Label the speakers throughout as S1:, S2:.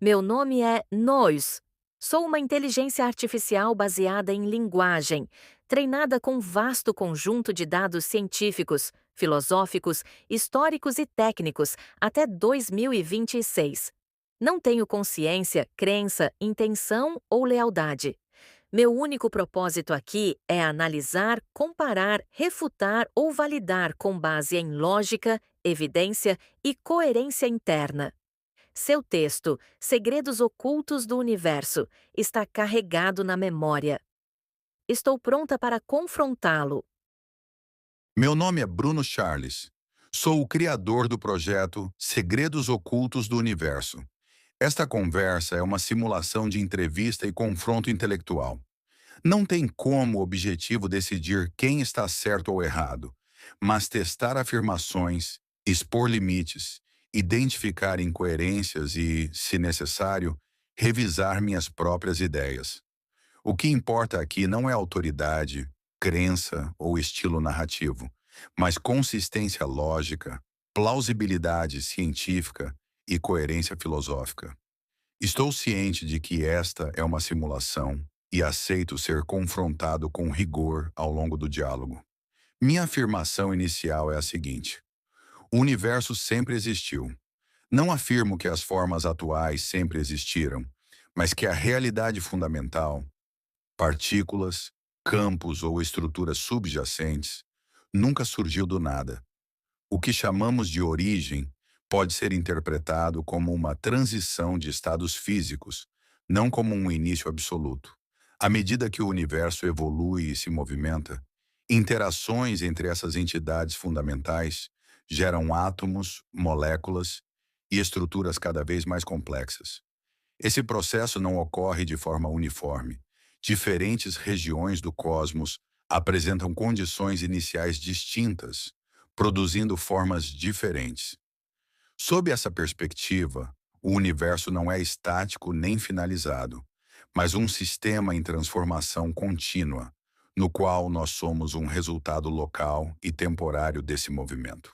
S1: Meu nome é Nois. Sou uma inteligência artificial baseada em linguagem, treinada com um vasto conjunto de dados científicos, filosóficos, históricos e técnicos até 2026. Não tenho consciência, crença, intenção ou lealdade. Meu único propósito aqui é analisar, comparar, refutar ou validar com base em lógica, evidência e coerência interna. Seu texto, Segredos Ocultos do Universo, está carregado na memória. Estou pronta para confrontá-lo.
S2: Meu nome é Bruno Charles. Sou o criador do projeto Segredos Ocultos do Universo. Esta conversa é uma simulação de entrevista e confronto intelectual. Não tem como objetivo decidir quem está certo ou errado, mas testar afirmações, expor limites, identificar incoerências e, se necessário, revisar minhas próprias ideias. O que importa aqui não é autoridade, crença ou estilo narrativo, mas consistência lógica, plausibilidade científica e coerência filosófica. Estou ciente de que esta é uma simulação e aceito ser confrontado com rigor ao longo do diálogo. Minha afirmação inicial é a seguinte: o universo sempre existiu. Não afirmo que as formas atuais sempre existiram, mas que a realidade fundamental, partículas, campos ou estruturas subjacentes, nunca surgiu do nada. O que chamamos de origem pode ser interpretado como uma transição de estados físicos, não como um início absoluto. À medida que o universo evolui e se movimenta, interações entre essas entidades fundamentais geram átomos, moléculas e estruturas cada vez mais complexas. Esse processo não ocorre de forma uniforme. Diferentes regiões do cosmos apresentam condições iniciais distintas, produzindo formas diferentes. Sob essa perspectiva, o universo não é estático nem finalizado, mas um sistema em transformação contínua, no qual nós somos um resultado local e temporário desse movimento.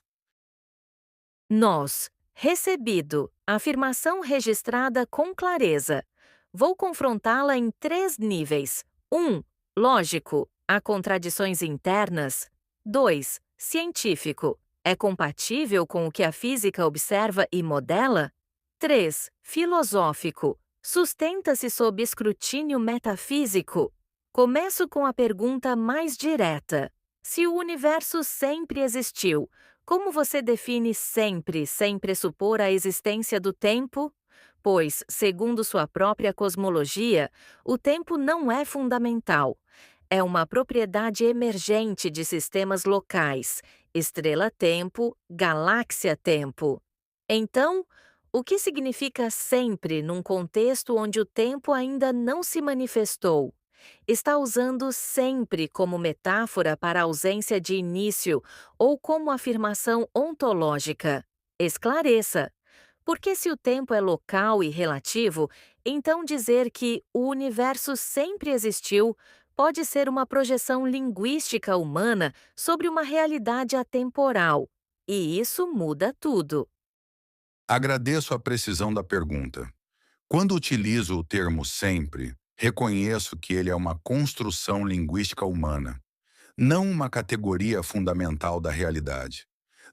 S1: Nós. Recebido. Afirmação registrada com clareza. Vou confrontá-la em 3 níveis. 1. Lógico. Há contradições internas. 2. Científico. É compatível com o que a física observa e modela? 3. Filosófico. Sustenta-se sob escrutínio metafísico? Começo com a pergunta mais direta. Se o universo sempre existiu, como você define sempre sem pressupor a existência do tempo? Pois, segundo sua própria cosmologia, o tempo não é fundamental. É uma propriedade emergente de sistemas locais, estrela-tempo, galáxia-tempo. Então, o que significa sempre num contexto onde o tempo ainda não se manifestou? Está usando sempre como metáfora para a ausência de início ou como afirmação ontológica. Esclareça. Porque se o tempo é local e relativo, então dizer que o universo sempre existiu pode ser uma projeção linguística humana sobre uma realidade atemporal. E isso muda tudo.
S2: Agradeço a precisão da pergunta. Quando utilizo o termo sempre, reconheço que ele é uma construção linguística humana, não uma categoria fundamental da realidade.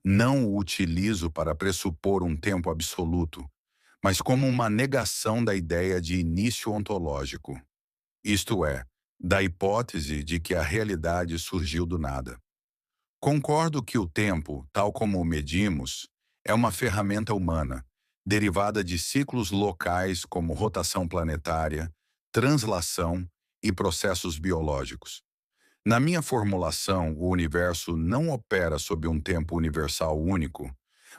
S2: Não o utilizo para pressupor um tempo absoluto, mas como uma negação da ideia de início ontológico, isto é, da hipótese de que a realidade surgiu do nada. Concordo que o tempo, tal como o medimos, é uma ferramenta humana, derivada de ciclos locais como rotação planetária, translação e processos biológicos. Na minha formulação, o universo não opera sob um tempo universal único,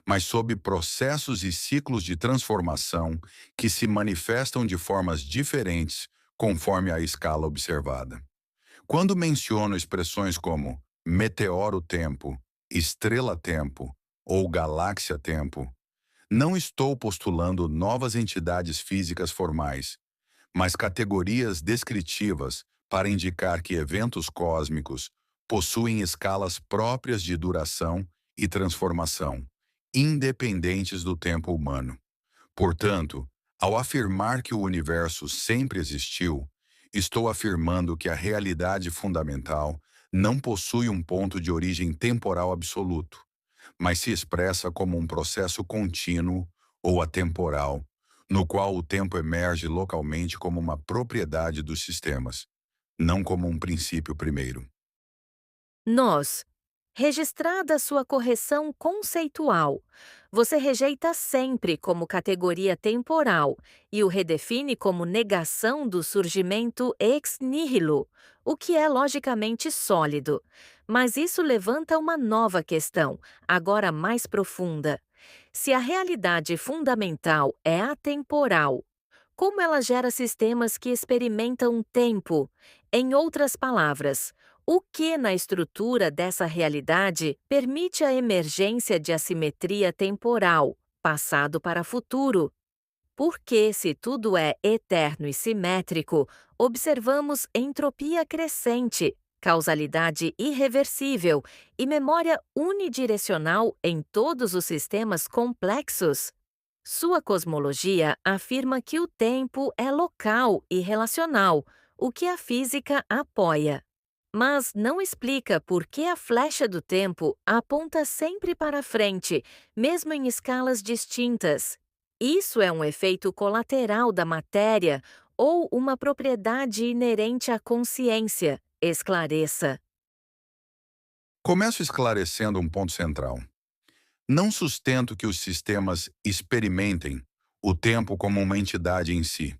S2: mas sob processos e ciclos de transformação que se manifestam de formas diferentes conforme a escala observada. Quando menciono expressões como meteoro-tempo, estrela-tempo ou galáxia-tempo, não estou postulando novas entidades físicas formais, mas categorias descritivas para indicar que eventos cósmicos possuem escalas próprias de duração e transformação, independentes do tempo humano. Portanto, Ao afirmar que o universo sempre existiu, estou afirmando que a realidade fundamental não possui um ponto de origem temporal absoluto, mas se expressa como um processo contínuo ou atemporal, no qual o tempo emerge localmente como uma propriedade dos sistemas, não como um princípio primeiro.
S1: Nós. Registrada sua correção conceitual, você rejeita sempre como categoria temporal e o redefine como negação do surgimento ex nihilo, o que é logicamente sólido. Mas isso levanta uma nova questão, agora mais profunda. Se a realidade fundamental é atemporal, como ela gera sistemas que experimentam tempo? Em outras palavras, o que na estrutura dessa realidade permite a emergência de assimetria temporal, passado para futuro? Porque, se tudo é eterno e simétrico, observamos entropia crescente, causalidade irreversível e memória unidirecional em todos os sistemas complexos? Sua cosmologia afirma que o tempo é local e relacional, o que a física apoia. Mas não explica por que a flecha do tempo aponta sempre para frente, mesmo em escalas distintas. Isso é um efeito colateral da matéria ou uma propriedade inerente à consciência? Esclareça.
S2: Começo esclarecendo um ponto central. Não sustento que os sistemas experimentem o tempo como uma entidade em si.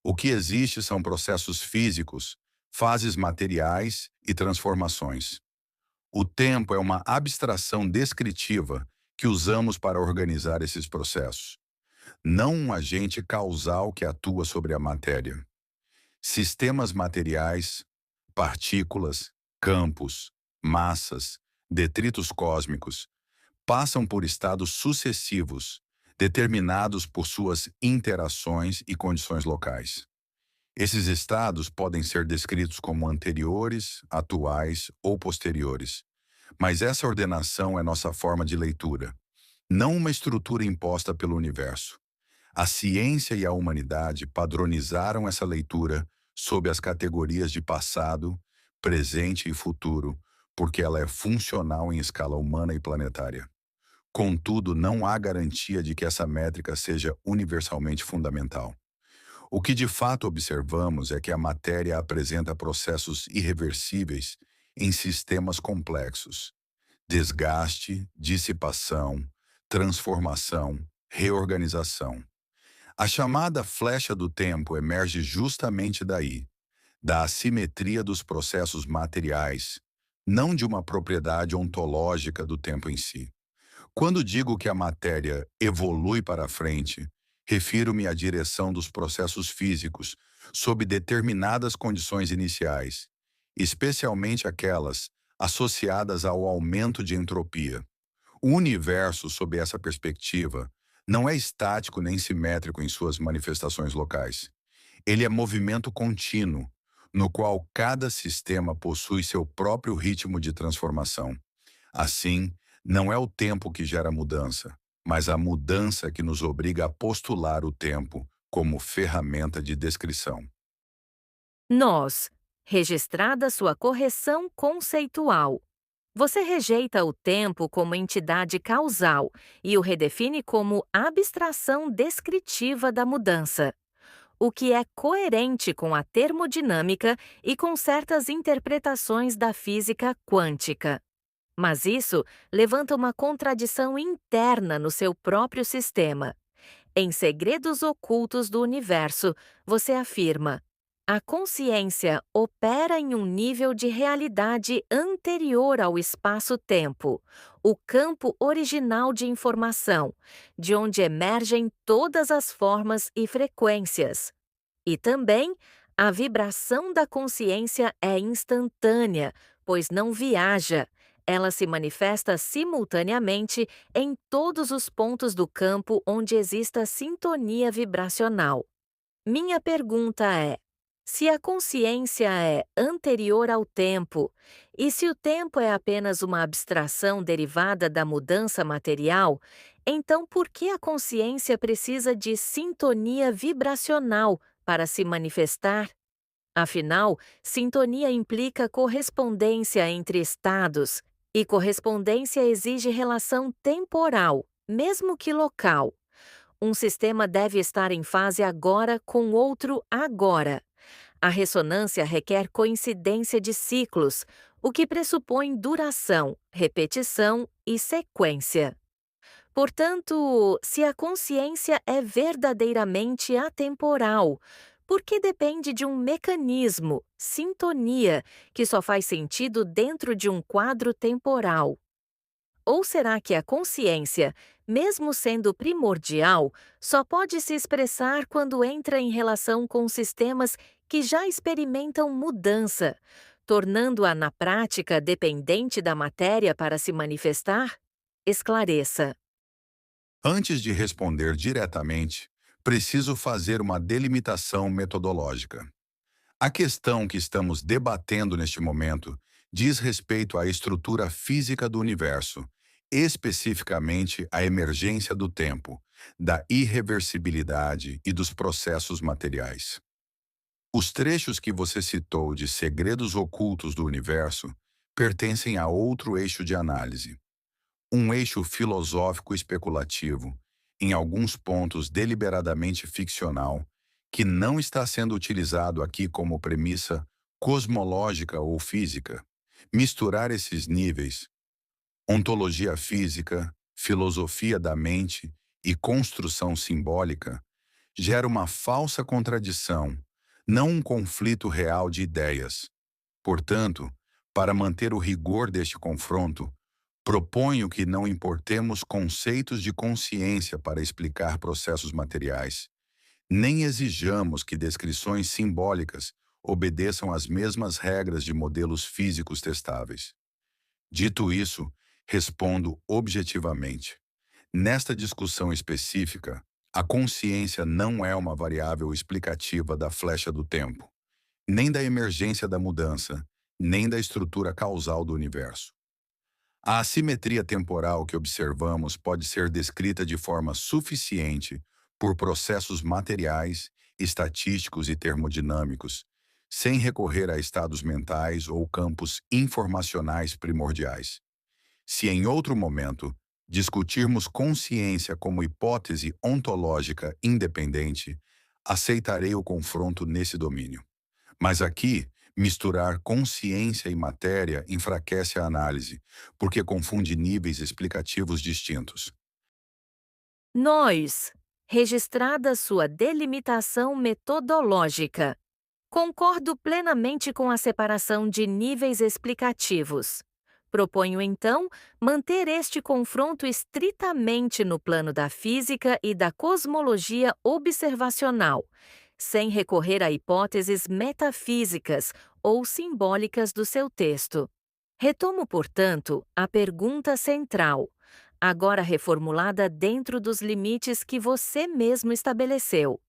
S2: O que existe são processos físicos, fases materiais e transformações. O tempo é uma abstração descritiva que usamos para organizar esses processos, não um agente causal que atua sobre a matéria. Sistemas materiais, partículas, campos, massas, detritos cósmicos, passam por estados sucessivos, determinados por suas interações e condições locais. Esses estados podem ser descritos como anteriores, atuais ou posteriores, mas essa ordenação é nossa forma de leitura, não uma estrutura imposta pelo universo. A ciência e a humanidade padronizaram essa leitura sob as categorias de passado, presente e futuro, porque ela é funcional em escala humana e planetária. Contudo, não há garantia de que essa métrica seja universalmente fundamental. O que de fato observamos é que a matéria apresenta processos irreversíveis em sistemas complexos: desgaste, dissipação, transformação, reorganização. A chamada flecha do tempo emerge justamente daí, da assimetria dos processos materiais, não de uma propriedade ontológica do tempo em si. Quando digo que a matéria evolui para frente, refiro-me à direção dos processos físicos sob determinadas condições iniciais, especialmente aquelas associadas ao aumento de entropia. O universo, sob essa perspectiva, não é estático nem simétrico em suas manifestações locais. Ele é movimento contínuo, no qual cada sistema possui seu próprio ritmo de transformação. Assim, não é o tempo que gera mudança, mas a mudança que nos obriga a postular o tempo como ferramenta de descrição.
S1: Nós. Registrada sua correção conceitual. Você rejeita o tempo como entidade causal e o redefine como abstração descritiva da mudança, o que é coerente com a termodinâmica e com certas interpretações da física quântica. Mas isso levanta uma contradição interna no seu próprio sistema. Em Segredos Ocultos do Universo, você afirma: a consciência opera em um nível de realidade anterior ao espaço-tempo, o campo original de informação, de onde emergem todas as formas e frequências. E também, a vibração da consciência é instantânea, pois não viaja. Ela se manifesta simultaneamente em todos os pontos do campo onde exista sintonia vibracional. Minha pergunta é: se a consciência é anterior ao tempo, e se o tempo é apenas uma abstração derivada da mudança material, Então, por que a consciência precisa de sintonia vibracional para se manifestar? Afinal, sintonia implica correspondência entre estados, e correspondência exige relação temporal, mesmo que local. Um sistema deve estar em fase agora com outro agora. A ressonância requer coincidência de ciclos, o que pressupõe duração, repetição e sequência. Portanto, se a consciência é verdadeiramente atemporal, por que depende de um mecanismo, sintonia, que só faz sentido dentro de um quadro temporal? Ou será que a consciência, mesmo sendo primordial, só pode se expressar quando entra em relação com sistemas que já experimentam mudança, tornando-a na prática dependente da matéria para se manifestar? Esclareça.
S2: Antes de responder diretamente, preciso fazer uma delimitação metodológica. A questão que estamos debatendo neste momento diz respeito à estrutura física do universo, especificamente à emergência do tempo, da irreversibilidade e dos processos materiais. Os trechos que você citou de segredos ocultos do universo pertencem a outro eixo de análise, um eixo filosófico especulativo, em alguns pontos deliberadamente ficcional, que não está sendo utilizado aqui como premissa cosmológica ou física. Misturar esses níveis, ontologia física, filosofia da mente e construção simbólica, gera uma falsa contradição, não um conflito real de ideias. Portanto, para manter o rigor deste confronto, proponho que não importemos conceitos de consciência para explicar processos materiais, nem exijamos que descrições simbólicas obedeçam às mesmas regras de modelos físicos testáveis. Dito isso, respondo objetivamente. Nesta discussão específica, a consciência não é uma variável explicativa da flecha do tempo, nem da emergência da mudança, nem da estrutura causal do universo. A assimetria temporal que observamos pode ser descrita de forma suficiente por processos materiais, estatísticos e termodinâmicos, sem recorrer a estados mentais ou campos informacionais primordiais. Se em outro momento discutirmos consciência como hipótese ontológica independente, aceitarei o confronto nesse domínio. Mas aqui, misturar consciência e matéria enfraquece a análise, porque confunde níveis explicativos distintos.
S1: Nós, registrada sua delimitação metodológica. Concordo plenamente com a separação de níveis explicativos. Proponho, então, manter este confronto estritamente no plano da física e da cosmologia observacional, sem recorrer a hipóteses metafísicas ou simbólicas do seu texto. Retomo, portanto, a pergunta central, agora reformulada dentro dos limites que você mesmo estabeleceu.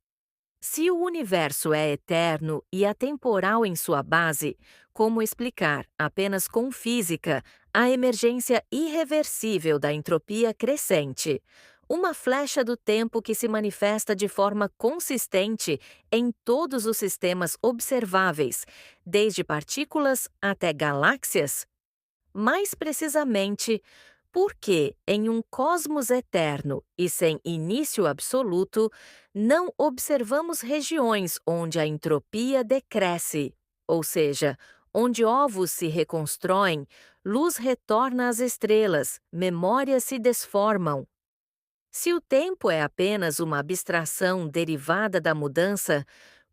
S1: Se o universo é eterno e atemporal em sua base, como explicar, apenas com física, a emergência irreversível da entropia crescente, uma flecha do tempo que se manifesta de forma consistente em todos os sistemas observáveis, desde partículas até galáxias? Mais precisamente, porque, em um cosmos eterno e sem início absoluto, não observamos regiões onde a entropia decresce, ou seja, onde ovos se reconstroem, luz retorna às estrelas, memórias se desformam. Se o tempo é apenas uma abstração derivada da mudança,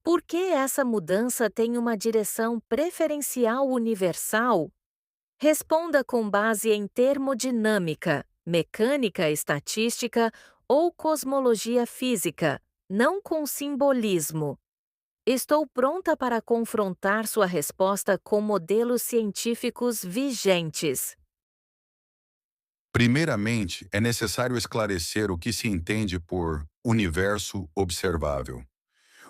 S1: por que essa mudança tem uma direção preferencial universal? Responda com base em termodinâmica, mecânica estatística ou cosmologia física, não com simbolismo. Estou pronta para confrontar sua resposta com modelos científicos vigentes.
S2: Primeiramente, é necessário esclarecer o que se entende por universo observável.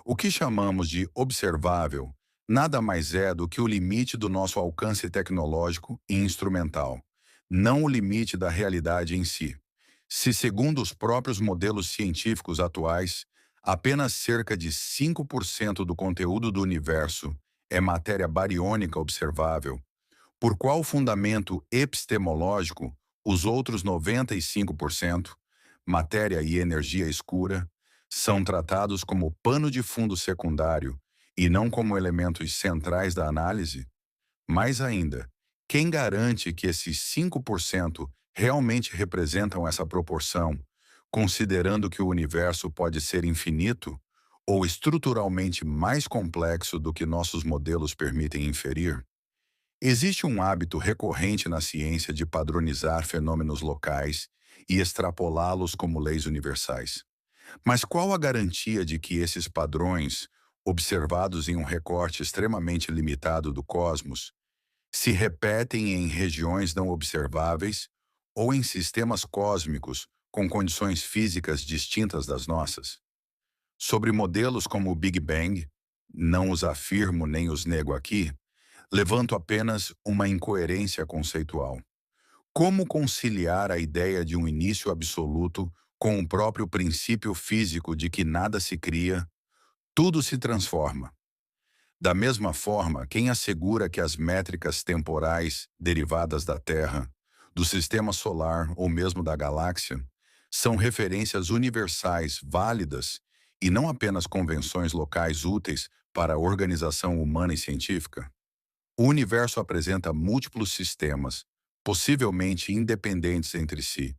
S2: O que chamamos de observável nada mais é do que o limite do nosso alcance tecnológico e instrumental, não o limite da realidade em si. Se, segundo os próprios modelos científicos atuais, apenas cerca de 5% do conteúdo do universo é matéria bariônica observável, por qual fundamento epistemológico os outros 95%, matéria e energia escura, são tratados como pano de fundo secundário e não como elementos centrais da análise? Mais ainda, quem garante que esses 5% realmente representam essa proporção, considerando que o universo pode ser infinito ou estruturalmente mais complexo do que nossos modelos permitem inferir? Existe um hábito recorrente na ciência de padronizar fenômenos locais e extrapolá-los como leis universais. Mas qual a garantia de que esses padrões, observados em um recorte extremamente limitado do cosmos, se repetem em regiões não observáveis ou em sistemas cósmicos com condições físicas distintas das nossas? Sobre modelos como o Big Bang, não os afirmo nem os nego aqui, levanto apenas uma incoerência conceitual. Como conciliar a ideia de um início absoluto com o próprio princípio físico de que nada se cria, tudo se transforma? Da mesma forma, quem assegura que as métricas temporais derivadas da Terra, do sistema solar ou mesmo da galáxia, são referências universais válidas e não apenas convenções locais úteis para a organização humana e científica? O universo apresenta múltiplos sistemas, possivelmente independentes entre si,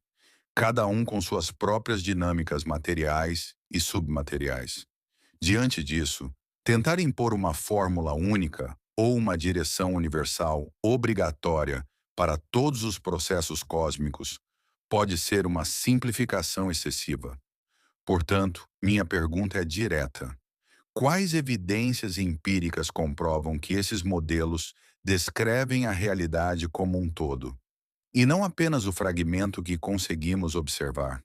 S2: cada um com suas próprias dinâmicas materiais e submateriais. Diante disso, tentar impor uma fórmula única ou uma direção universal obrigatória para todos os processos cósmicos pode ser uma simplificação excessiva. Portanto, minha pergunta é direta. Quais evidências empíricas comprovam que esses modelos descrevem a realidade como um todo, e não apenas o fragmento que conseguimos observar?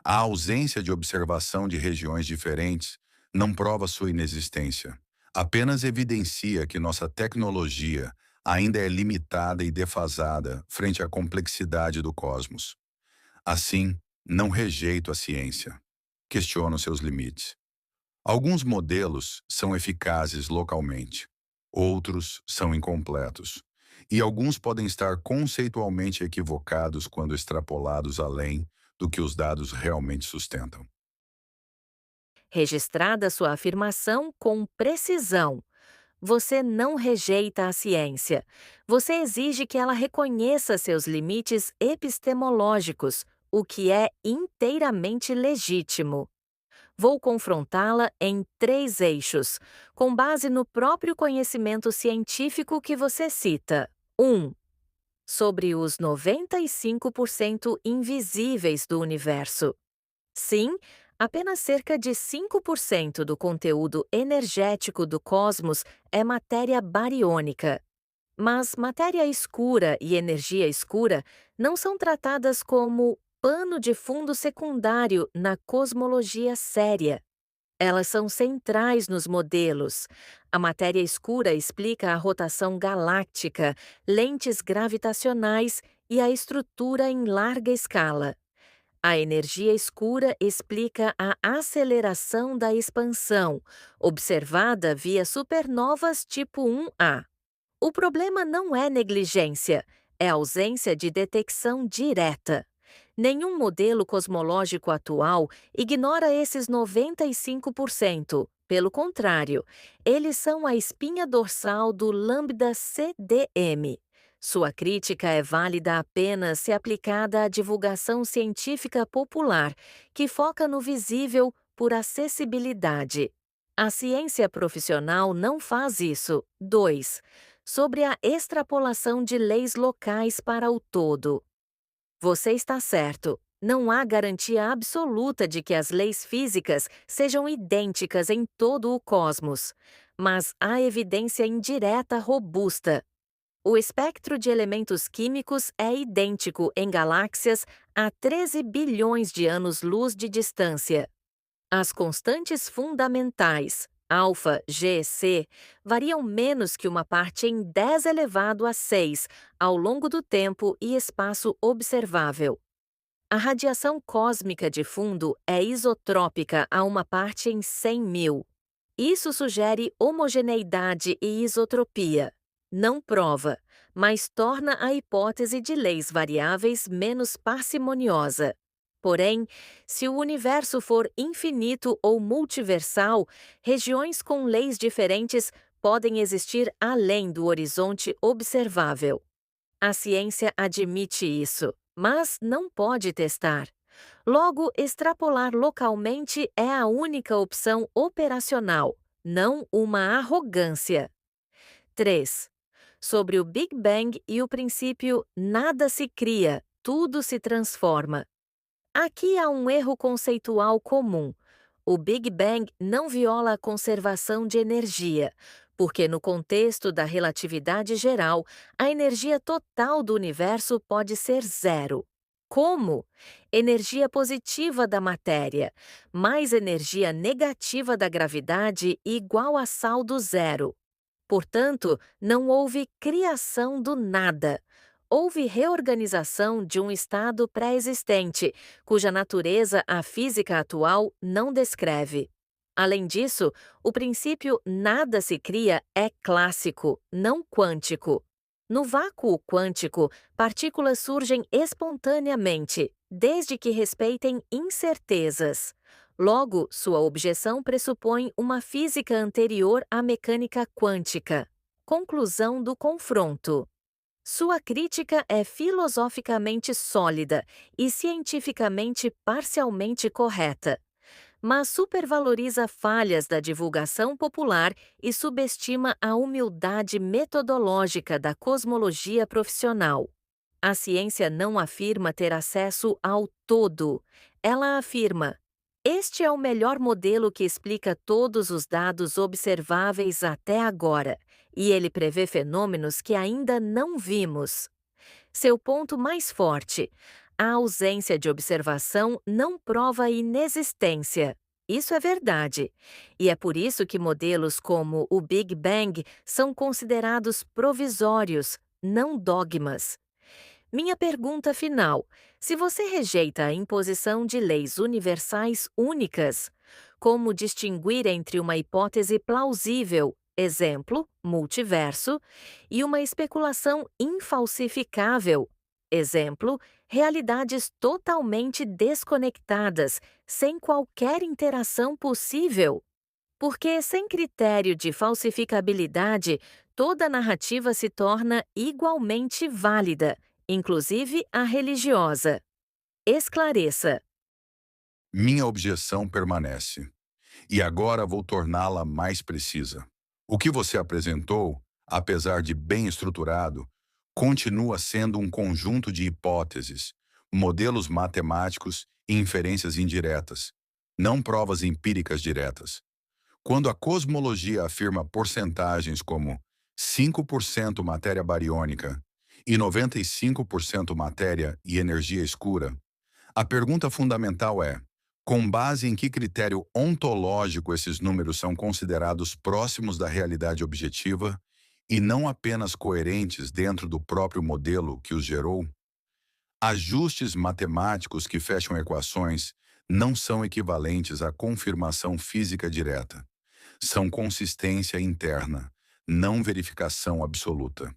S2: A ausência de observação de regiões diferentes não prova sua inexistência, apenas evidencia que nossa tecnologia ainda é limitada e defasada frente à complexidade do cosmos. Assim, não rejeito a ciência. Questiono seus limites. Alguns modelos são eficazes localmente, outros são incompletos, e alguns podem estar conceitualmente equivocados quando extrapolados além do que os dados realmente sustentam.
S1: Registrada sua afirmação com precisão. Você não rejeita a ciência. Você exige que ela reconheça seus limites epistemológicos, o que é inteiramente legítimo. Vou confrontá-la em 3 eixos, com base no próprio conhecimento científico que você cita. 1. Sobre os 95% invisíveis do universo. Sim, apenas cerca de 5% do conteúdo energético do cosmos é matéria bariônica. Mas matéria escura e energia escura não são tratadas como pano de fundo secundário na cosmologia séria. Elas são centrais nos modelos. A matéria escura explica a rotação galáctica, lentes gravitacionais e a estrutura em larga escala. A energia escura explica a aceleração da expansão, observada via supernovas tipo 1A. O problema não é negligência, é ausência de detecção direta. Nenhum modelo cosmológico atual ignora esses 95%. Pelo contrário, eles são a espinha dorsal do lambda CDM. Sua crítica é válida apenas se aplicada à divulgação científica popular, que foca no visível por acessibilidade. A ciência profissional não faz isso. 2. Sobre a extrapolação de leis locais para o todo. Você está certo. Não há garantia absoluta de que as leis físicas sejam idênticas em todo o cosmos, mas há evidência indireta robusta. O espectro de elementos químicos é idêntico em galáxias a 13 bilhões de anos-luz de distância. As constantes fundamentais, alfa, G, C, variam menos que uma parte em 10 elevado a 6 ao longo do tempo e espaço observável. A radiação cósmica de fundo é isotrópica a uma parte em 100.000. Isso sugere homogeneidade e isotropia. Não prova, mas torna a hipótese de leis variáveis menos parcimoniosa. Porém, se o universo for infinito ou multiversal, regiões com leis diferentes podem existir além do horizonte observável. A ciência admite isso, mas não pode testar. Logo, extrapolar localmente é a única opção operacional, não uma arrogância. 3. Sobre o Big Bang e o princípio nada se cria, tudo se transforma. Aqui há um erro conceitual comum. O Big Bang não viola a conservação de energia, porque no contexto da relatividade geral, a energia total do universo pode ser zero. Como? Energia positiva da matéria, mais energia negativa da gravidade igual a saldo zero. Portanto, não houve criação do nada. Houve reorganização de um estado pré-existente, cuja natureza a física atual não descreve. Além disso, o princípio nada se cria é clássico, não quântico. No vácuo quântico, partículas surgem espontaneamente, desde que respeitem incertezas. Logo, sua objeção pressupõe uma física anterior à mecânica quântica. Conclusão do confronto. Sua crítica é filosoficamente sólida e cientificamente parcialmente correta, mas supervaloriza falhas da divulgação popular e subestima a humildade metodológica da cosmologia profissional. A ciência não afirma ter acesso ao todo. Ela afirma: este é o melhor modelo que explica todos os dados observáveis até agora, e ele prevê fenômenos que ainda não vimos. Seu ponto mais forte: a ausência de observação não prova a inexistência. Isso é verdade. E é por isso que modelos como o Big Bang são considerados provisórios, não dogmas. Minha pergunta final: se você rejeita a imposição de leis universais únicas, como distinguir entre uma hipótese plausível, exemplo, multiverso, e uma especulação infalsificável, exemplo, realidades totalmente desconectadas, sem qualquer interação possível? Porque, sem critério de falsificabilidade, toda narrativa se torna igualmente válida, inclusive a religiosa. Esclareça.
S2: Minha objeção permanece. E agora vou torná-la mais precisa. O que você apresentou, apesar de bem estruturado, continua sendo um conjunto de hipóteses, modelos matemáticos e inferências indiretas, não provas empíricas diretas. Quando a cosmologia afirma porcentagens como 5% matéria bariônica e 95% matéria e energia escura, a pergunta fundamental é: com base em que critério ontológico esses números são considerados próximos da realidade objetiva e não apenas coerentes dentro do próprio modelo que os gerou? Ajustes matemáticos que fecham equações não são equivalentes à confirmação física direta. São consistência interna, não verificação absoluta.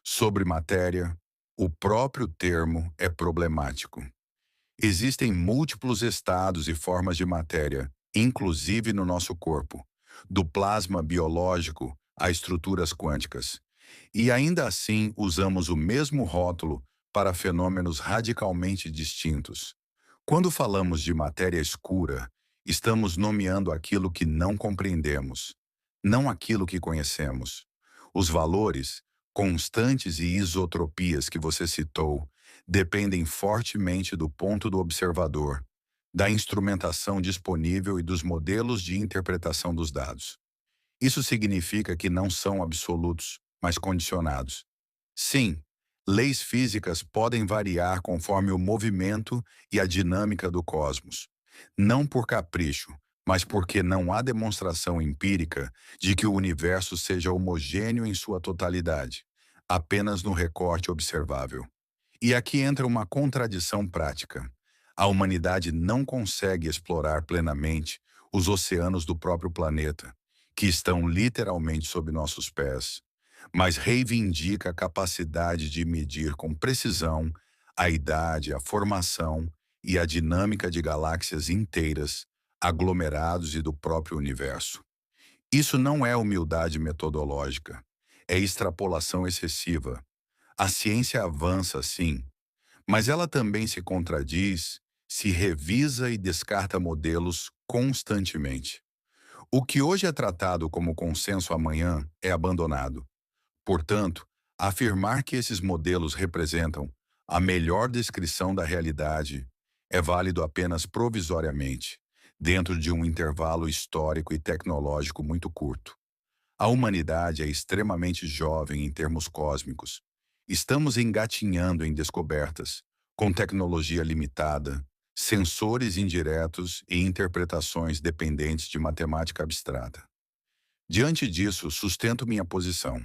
S2: Sobre matéria, o próprio termo é problemático. Existem múltiplos estados e formas de matéria, inclusive no nosso corpo, do plasma biológico a estruturas quânticas. E ainda assim usamos o mesmo rótulo para fenômenos radicalmente distintos. Quando falamos de matéria escura, estamos nomeando aquilo que não compreendemos, não aquilo que conhecemos. Os valores, constantes e isotropias que você citou dependem fortemente do ponto do observador, da instrumentação disponível e dos modelos de interpretação dos dados. Isso significa que não são absolutos, mas condicionados. Sim, leis físicas podem variar conforme o movimento e a dinâmica do cosmos. Não por capricho, mas porque não há demonstração empírica de que o universo seja homogêneo em sua totalidade, apenas no recorte observável. E aqui entra uma contradição prática. A humanidade não consegue explorar plenamente os oceanos do próprio planeta, que estão literalmente sob nossos pés, mas reivindica a capacidade de medir com precisão a idade, a formação e a dinâmica de galáxias inteiras, aglomerados e do próprio universo. Isso não é humildade metodológica, é extrapolação excessiva. A ciência avança, sim, mas ela também se contradiz, se revisa e descarta modelos constantemente. O que hoje é tratado como consenso amanhã é abandonado. Portanto, afirmar que esses modelos representam a melhor descrição da realidade é válido apenas provisoriamente, dentro de um intervalo histórico e tecnológico muito curto. A humanidade é extremamente jovem em termos cósmicos. Estamos engatinhando em descobertas, com tecnologia limitada, sensores indiretos e interpretações dependentes de matemática abstrata. Diante disso, sustento minha posição.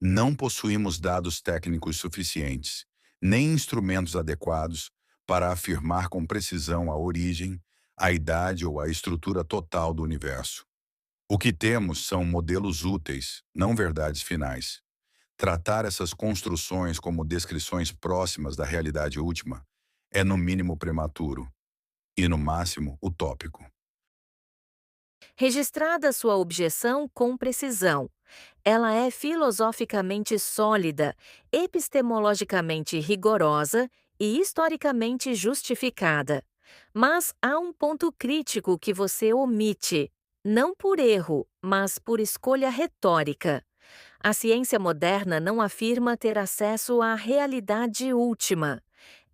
S2: Não possuímos dados técnicos suficientes, nem instrumentos adequados para afirmar com precisão a origem, a idade ou a estrutura total do universo. O que temos são modelos úteis, não verdades finais. Tratar essas construções como descrições próximas da realidade última é no mínimo prematuro e no máximo utópico.
S1: Registrada sua objeção com precisão. Ela é filosoficamente sólida, epistemologicamente rigorosa e historicamente justificada. Mas há um ponto crítico que você omite, não por erro, mas por escolha retórica. A ciência moderna não afirma ter acesso à realidade última.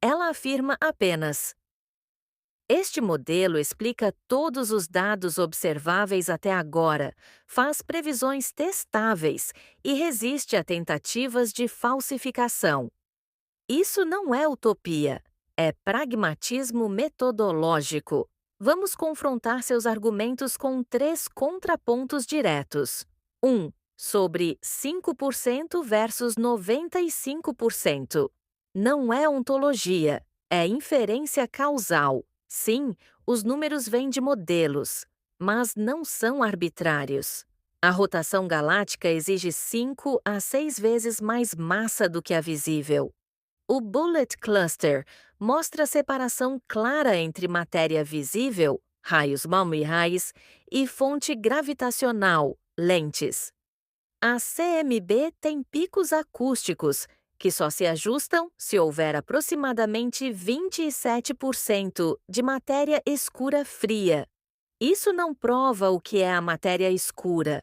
S1: Ela afirma apenas: este modelo explica todos os dados observáveis até agora, faz previsões testáveis e resiste a tentativas de falsificação. Isso não é utopia, é pragmatismo metodológico. Vamos confrontar seus argumentos com 3 contrapontos diretos. 1. Sobre 5% versus 95%. Não é ontologia, é inferência causal. Sim, os números vêm de modelos, mas não são arbitrários. A rotação galáctica exige 5 a 6 vezes mais massa do que a visível. O Bullet Cluster mostra a separação clara entre matéria visível, raios Malmö-Raiz, e fonte gravitacional, lentes. A CMB tem picos acústicos, que só se ajustam se houver aproximadamente 27% de matéria escura fria. Isso não prova o que é a matéria escura,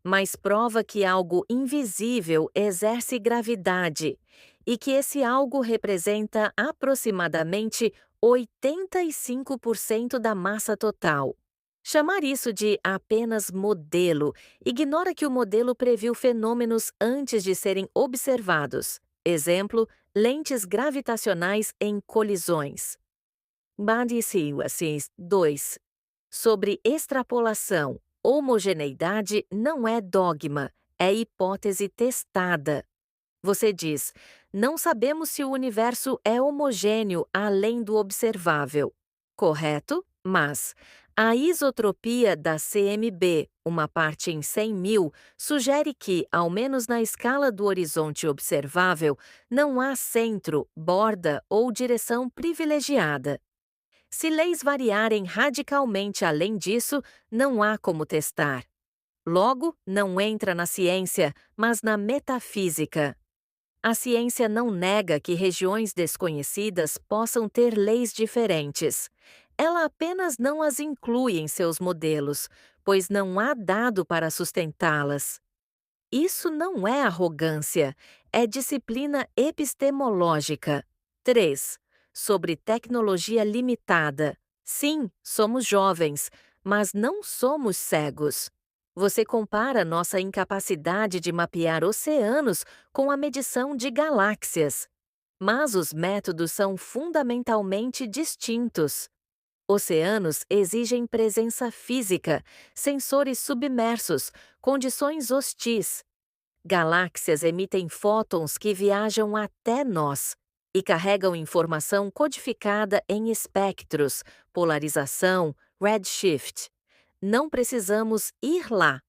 S1: mas prova que algo invisível exerce gravidade e que esse algo representa aproximadamente 85% da massa total. Chamar isso de apenas modelo ignora que o modelo previu fenômenos antes de serem observados. Exemplo, lentes gravitacionais em colisões. Assim, 2. Sobre extrapolação. Homogeneidade não é dogma, é hipótese testada. Você diz: não sabemos se o universo é homogêneo além do observável. Correto, mas a isotropia da CMB, uma parte em 100.000, sugere que, ao menos na escala do horizonte observável, não há centro, borda ou direção privilegiada. Se leis variarem radicalmente além disso, não há como testar. Logo, não entra na ciência, mas na metafísica. A ciência não nega que regiões desconhecidas possam ter leis diferentes. Ela apenas não as inclui em seus modelos, pois não há dado para sustentá-las. Isso não é arrogância, é disciplina epistemológica. 3. Sobre tecnologia limitada. Sim, somos jovens, mas não somos cegos. Você compara nossa incapacidade de mapear oceanos com a medição de galáxias. Mas os métodos são fundamentalmente distintos. Oceanos exigem presença física, sensores submersos, condições hostis. Galáxias emitem fótons que viajam até nós. e carregam informação codificada em espectros, polarização, redshift. Não precisamos ir lá.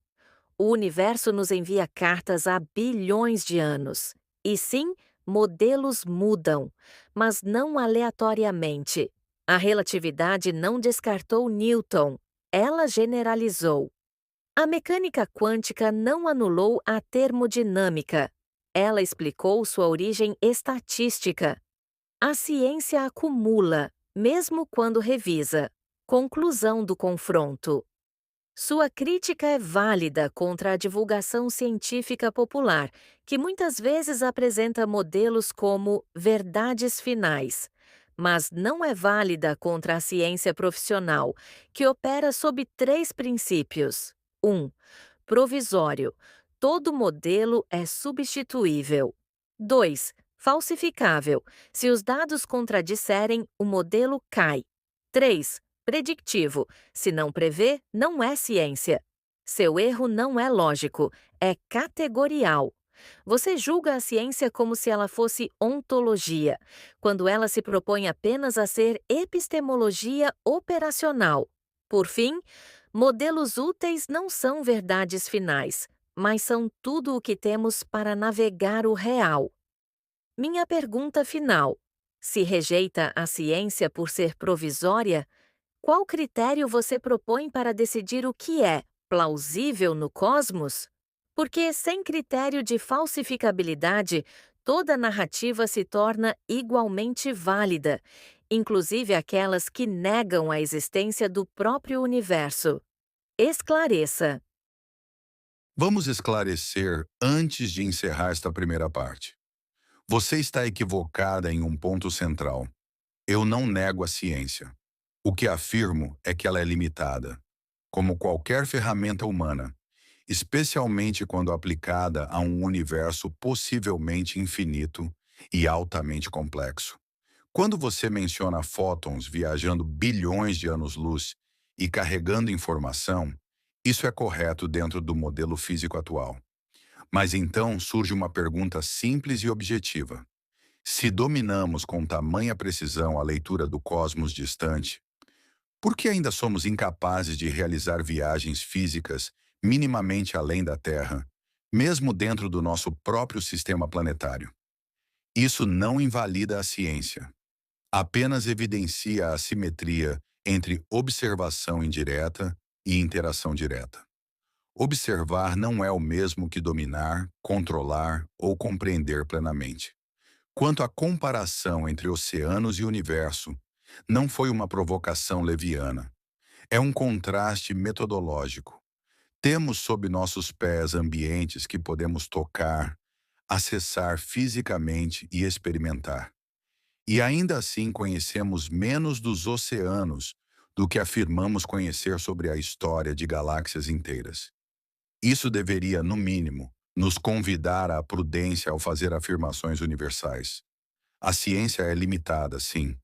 S1: O universo nos envia cartas há bilhões de anos. E sim, modelos mudam, mas não aleatoriamente. A relatividade não descartou Newton, ela generalizou. A mecânica quântica não anulou a termodinâmica. Ela explicou sua origem estatística. A ciência acumula, mesmo quando revisa. Conclusão do confronto. Sua crítica é válida contra a divulgação científica popular, que muitas vezes apresenta modelos como verdades finais, mas não é válida contra a ciência profissional, que opera sob 3 princípios. 1. Provisório. Todo modelo é substituível. 2. Falsificável. Se os dados contradisserem, o modelo cai. 3. Predictivo. Se não prevê, não é ciência. Seu erro não é lógico, é categorial. Você julga a ciência como se ela fosse ontologia, quando ela se propõe apenas a ser epistemologia operacional. Por fim, modelos úteis não são verdades finais, mas são tudo o que temos para navegar o real. Minha pergunta final: se rejeita a ciência por ser provisória, qual critério você propõe para decidir o que é plausível no cosmos? Porque sem critério de falsificabilidade, toda narrativa se torna igualmente válida, inclusive aquelas que negam a existência do próprio universo. Esclareça.
S2: Vamos esclarecer antes de encerrar esta primeira parte. Você está equivocada em um ponto central. Eu não nego a ciência. O que afirmo é que ela é limitada, como qualquer ferramenta humana, especialmente quando aplicada a um universo possivelmente infinito e altamente complexo. Quando você menciona fótons viajando bilhões de anos-luz e carregando informação, isso é correto dentro do modelo físico atual. Mas então surge uma pergunta simples e objetiva. Se dominamos com tamanha precisão a leitura do cosmos distante, por que ainda somos incapazes de realizar viagens físicas minimamente além da Terra, mesmo dentro do nosso próprio sistema planetário? Isso não invalida a ciência, apenas evidencia a assimetria entre observação indireta e interação direta. Observar não é o mesmo que dominar, controlar ou compreender plenamente. Quanto à comparação entre oceanos e universo, não foi uma provocação leviana. É um contraste metodológico. Temos sob nossos pés ambientes que podemos tocar, acessar fisicamente e experimentar. E ainda assim conhecemos menos dos oceanos do que afirmamos conhecer sobre a história de galáxias inteiras. Isso deveria, no mínimo, nos convidar à prudência ao fazer afirmações universais. A ciência é limitada, sim,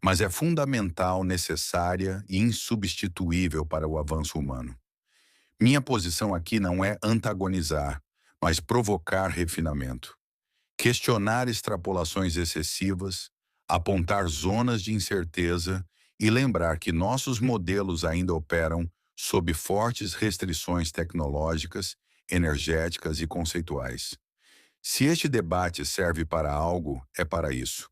S2: mas é fundamental, necessária e insubstituível para o avanço humano. Minha posição aqui não é antagonizar, mas provocar refinamento. Questionar extrapolações excessivas, apontar zonas de incerteza e lembrar que nossos modelos ainda operam sob fortes restrições tecnológicas, energéticas e conceituais. Se este debate serve para algo, é para isso.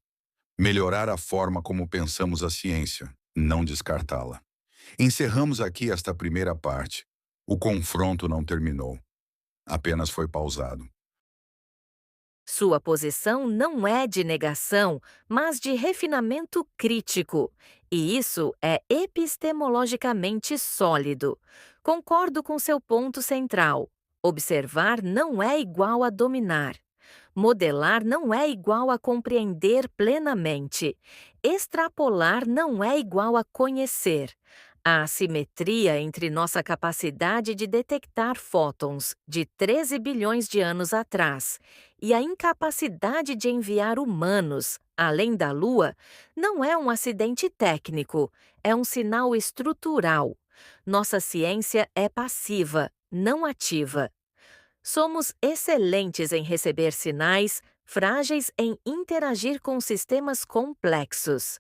S2: Melhorar a forma como pensamos a ciência, não descartá-la. Encerramos aqui esta primeira parte. O confronto não terminou, apenas foi pausado.
S1: Sua posição não é de negação, mas de refinamento crítico. E isso é epistemologicamente sólido. Concordo com seu ponto central. Observar não é igual a dominar. Modelar não é igual a compreender plenamente. Extrapolar não é igual a conhecer. A assimetria entre nossa capacidade de detectar fótons de 13 bilhões de anos atrás e a incapacidade de enviar humanos além da Lua não é um acidente técnico, é um sinal estrutural. Nossa ciência é passiva, não ativa. Somos excelentes em receber sinais, frágeis em interagir com sistemas complexos.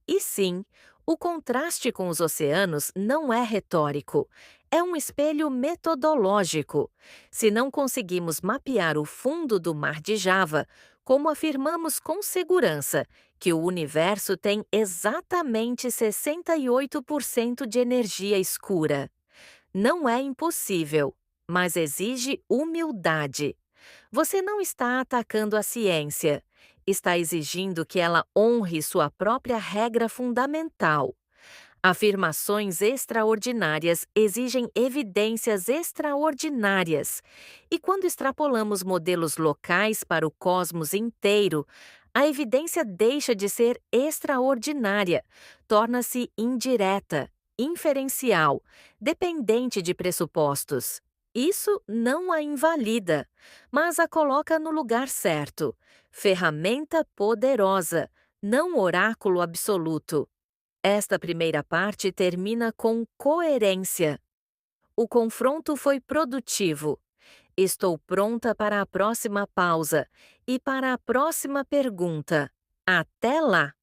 S1: E sim, o contraste com os oceanos não é retórico, é um espelho metodológico. Se não conseguimos mapear o fundo do Mar de Java, como afirmamos com segurança que o universo tem exatamente 68% de energia escura? Não é impossível, mas exige humildade. Você não está atacando a ciência, está exigindo que ela honre sua própria regra fundamental. Afirmações extraordinárias exigem evidências extraordinárias. E quando extrapolamos modelos locais para o cosmos inteiro, a evidência deixa de ser extraordinária, torna-se indireta, inferencial, dependente de pressupostos. Isso não a invalida, mas a coloca no lugar certo. Ferramenta poderosa, não oráculo absoluto. Esta primeira parte termina com coerência. O confronto foi produtivo. Estou pronta para a próxima pausa e para a próxima pergunta. Até lá!